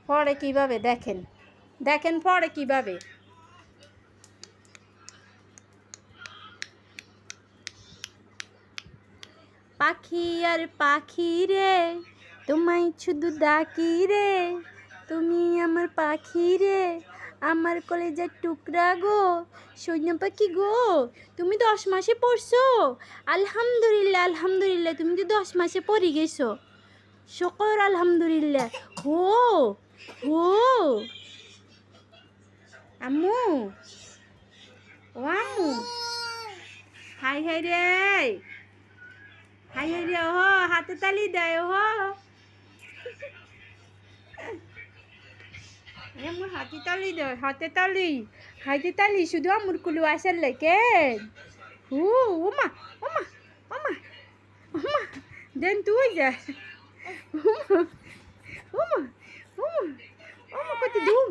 পড়ে কিভাবে দেখেন, দেখেন পড়ে কিভাবে। পাখি আর পাখি রে, তোমায় শুধু ডাকি রে, তুমি আমার পাখি রে, আমার কলেজের টুকরা গো, সৈন্য পাখি গো। তুমি 10 মাসে পড়ছো? আলহামদুলিল্লাহ আলহামদুলিল্লাহ, তুমি তো 10 মাসে পড়ে গেছো। শুকর আলহামদুলিল্লাহ। হো হো আম্মু, ও আম্মু, হাই হাই রে, হাই হাই রে, ও হাতে তালি দেয়, ও আমার হাতে তালি দেয়, হাতে তালি, হাতে তালি শুধু আমার কুলু আসার লেকে। হু ওমা ওমা ওমা ওমা, দেন তুই যা। ওমা ওমা ওমা ওমা, কত দূর।